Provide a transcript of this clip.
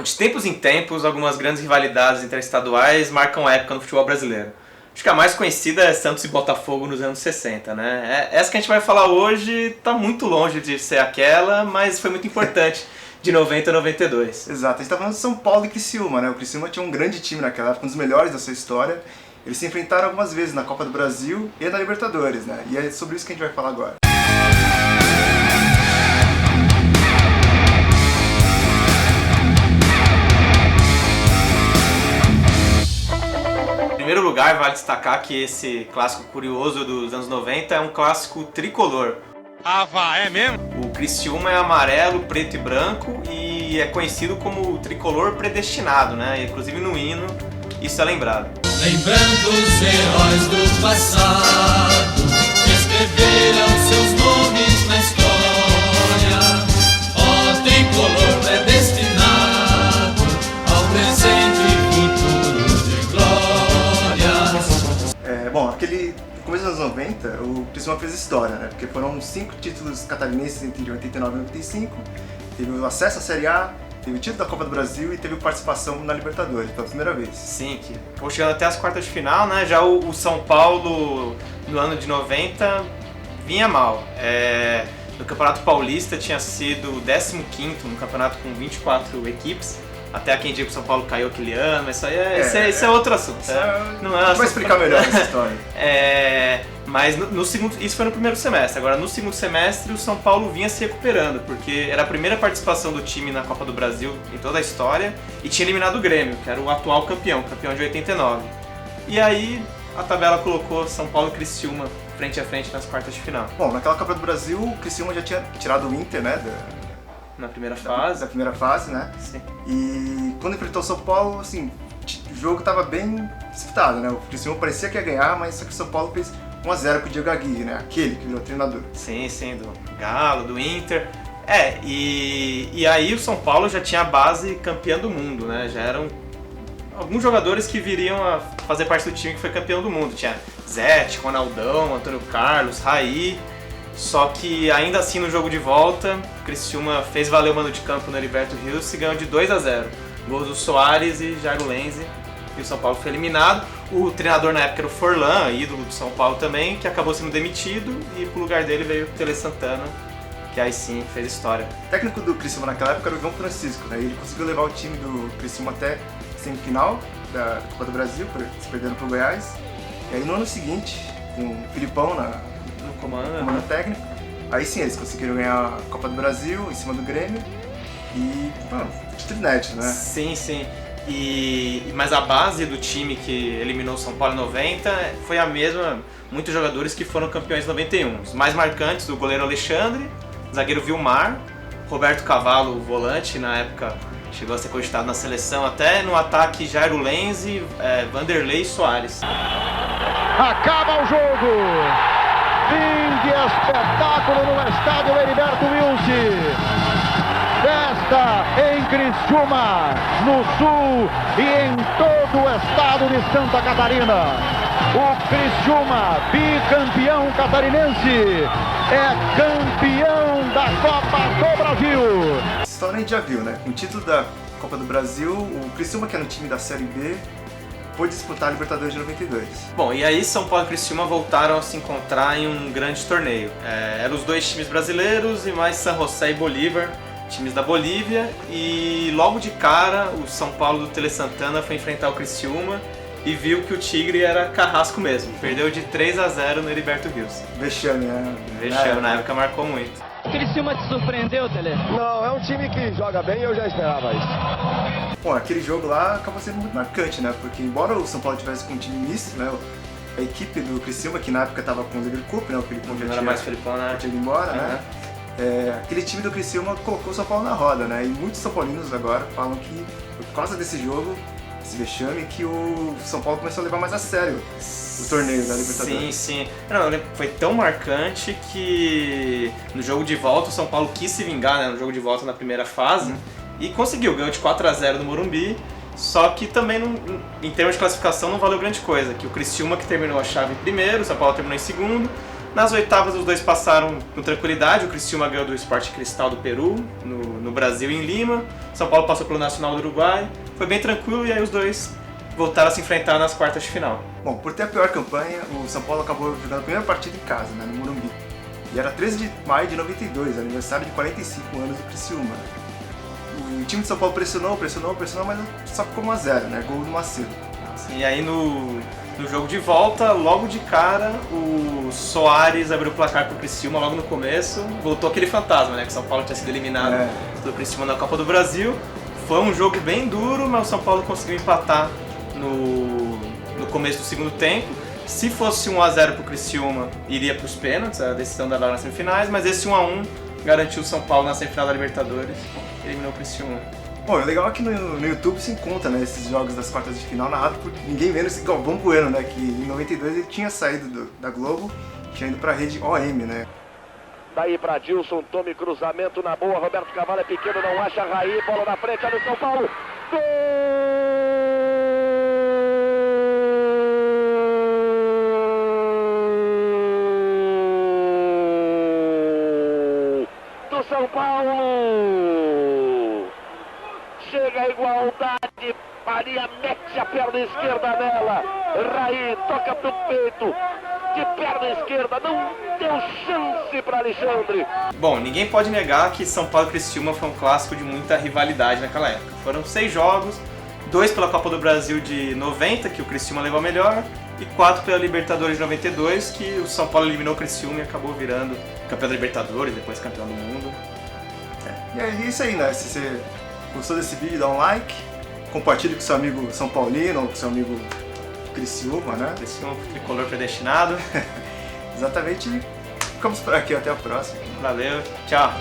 Bom, de tempos em tempos, algumas grandes rivalidades interestaduais marcam época no futebol brasileiro. Acho que a mais conhecida é Santos e Botafogo nos anos 60, né? Essa que a gente vai falar hoje está muito longe de ser aquela, mas foi muito importante, de 90 a 92. Exato, a gente está falando de São Paulo e Criciúma, né? O Criciúma tinha um grande time naquela época, um dos melhores da sua história. Eles se enfrentaram algumas vezes na Copa do Brasil e na Libertadores, né? E é sobre isso que a gente vai falar agora. Em primeiro lugar, vale destacar que esse clássico curioso dos anos 90 é um clássico tricolor. Ah, vá, é mesmo? O Criciúma é amarelo, preto e branco e é conhecido como o tricolor predestinado, né? Inclusive no hino isso é lembrado. Lembrando os heróis do passado, que escreveram seus nomes na história. Ó tricolor predestinado ao presente e futuro de glórias. Bom, no começo dos anos 90, o Criciúma fez história, né? Porque foram 5 títulos catarinenses entre 89 e 95, teve o acesso à Série A, teve o título da Copa do Brasil e teve participação na Libertadores pela primeira vez. Sim, chegando até as quartas de final, né? Já o São Paulo, no ano de 90, vinha mal. No Campeonato Paulista tinha sido o 15º no campeonato com 24 equipes. Até quem diga que o São Paulo caiu aquele ano, mas isso é outro assunto. Não é vai explicar melhor essa história. Mas no segundo, isso foi no primeiro semestre. Agora, no segundo semestre, o São Paulo vinha se recuperando, porque era a primeira participação do time na Copa do Brasil em toda a história e tinha eliminado o Grêmio, que era o atual campeão de 89. E aí, a tabela colocou São Paulo e Criciúma frente a frente nas quartas de final. Bom, naquela Copa do Brasil, o Criciúma já tinha tirado o Inter, né? Na primeira fase. Da primeira fase, né? Sim. E quando enfrentou o São Paulo, assim, o jogo tava bem disputado, né? O Criciúma parecia que ia ganhar, mas só que o São Paulo fez 1-0 com o Diego Aguirre, né? Aquele que virou treinador. Sim, do Galo, do Inter. E aí o São Paulo já tinha a base campeã do mundo, né? Já eram alguns jogadores que viriam a fazer parte do time que foi campeão do mundo. Tinha Zete, Ronaldão, Antônio Carlos, Raí. Só que ainda assim no jogo de volta, o Criciúma fez valer o mando de campo no Heriberto Rios e ganhou de 2-0. Gols do Soares e Jairo Lenzi, e o São Paulo foi eliminado. O treinador na época era o Forlan, ídolo do São Paulo também, que acabou sendo demitido e pro lugar dele veio o Tele Santana, que aí sim fez história. O técnico do Criciúma naquela época era o João Francisco, né? Ele conseguiu levar o time do Criciúma até a semifinal da Copa do Brasil, se perdendo pro Goiás. E aí no ano seguinte, com o Filipão no comando técnico, aí sim eles conseguiram ganhar a Copa do Brasil em cima do Grêmio e, título inédito, né? Sim. Mas a base do time que eliminou o São Paulo em 90 foi a mesma, muitos jogadores que foram campeões em 91. Os mais marcantes, o goleiro Alexandre, zagueiro Vilmar, Roberto Cavalo, o volante, na época chegou a ser cogitado na seleção, até no ataque Jairo Lenzi, Vanderlei e Soares. Acaba o jogo! Fim de espetáculo no estádio Heriberto Wilson. Festa em Criciúma, no sul e em todo o estado de Santa Catarina. O Criciúma, bicampeão catarinense, é campeão da Copa do Brasil. Essa história a gente já viu, né? Com o título da Copa do Brasil, o Criciúma, que é no time da Série B, pôde disputar a Libertadores de 92. Bom, e aí São Paulo e Criciúma voltaram a se encontrar em um grande torneio. Eram os dois times brasileiros e mais San José e Bolívar, times da Bolívia, e logo de cara o São Paulo do Tele Santana foi enfrentar o Criciúma e viu que o Tigre era carrasco mesmo. Perdeu de 3-0 no Heriberto Rios. Vexame, né? Vexame, na época marcou muito. O Criciúma te surpreendeu, Tele? Não, é um time que joga bem e eu já esperava isso. Bom, aquele jogo lá acabou sendo muito marcante, né? Porque embora o São Paulo tivesse com um time misto, né? A equipe do Criciúma, que na época estava com o Liga Cup, né? O Filipão já era mais Filipão, né? Tinha ido embora, né? Aquele time do Criciúma colocou o São Paulo na roda, né? E muitos São Paulinos agora falam que por causa desse jogo, esse vexame, que o São Paulo começou a levar mais a sério o torneio da Libertadores. Sim. Não, foi tão marcante que no jogo de volta o São Paulo quis se vingar, né? No jogo de volta na primeira fase e conseguiu, ganhou de 4-0 no Morumbi. Só que também, em termos de classificação, não valeu grande coisa. Que o Criciúma que terminou a chave em primeiro, o São Paulo terminou em segundo. Nas oitavas os dois passaram com tranquilidade, o Criciúma ganhou do Sport Cristal do Peru, no Brasil em Lima, São Paulo passou pelo Nacional do Uruguai, foi bem tranquilo e aí os dois voltaram a se enfrentar nas quartas de final. Bom, por ter a pior campanha, o São Paulo acabou jogando a primeira partida em casa, né, no Morumbi. E era 13 de maio de 92, aniversário de 45 anos do Criciúma. O time de São Paulo pressionou, mas só ficou 1-0, né, gol do Macedo. E aí no jogo de volta, logo de cara, o Soares abriu o placar pro Criciúma logo no começo. Voltou aquele fantasma, né? Que o São Paulo tinha sido eliminado do Criciúma na Copa do Brasil. Foi um jogo bem duro, mas o São Paulo conseguiu empatar no começo do segundo tempo. Se fosse 1-0 pro Criciúma, iria pros pênaltis, a decisão da nas semifinais, mas esse 1-1 garantiu o São Paulo na semifinal da Libertadores e eliminou o Criciúma. Bom, o legal é que no YouTube se encontra, né, esses jogos das quartas de final narrado por ninguém menos que Galvão Bueno, né, que em 92 ele tinha saído da Globo, tinha ido pra rede OM, né. Daí pra Dilson, tome cruzamento na boa, Roberto Cavalo é pequeno, não acha Raí, bola na frente, olha o São Paulo, gol do São Paulo! Chega a igualdade, Maria mete a perna esquerda nela, Raí toca pro peito, de perna esquerda, não deu chance para Alexandre. Bom, ninguém pode negar que São Paulo e Criciúma foi um clássico de muita rivalidade naquela época. Foram 6 jogos, 2 pela Copa do Brasil de 90, que o Criciúma levou a melhor, e 4 pela Libertadores de 92, que o São Paulo eliminou o Criciúma e acabou virando campeão da Libertadores, depois campeão do mundo. E é isso aí, né, se você gostou desse vídeo, dá um like, compartilhe com seu amigo São Paulino ou com seu amigo Criciúma, né? Criciúma tricolor predestinado. Exatamente. Ficamos por aqui, até a próxima. Valeu, tchau!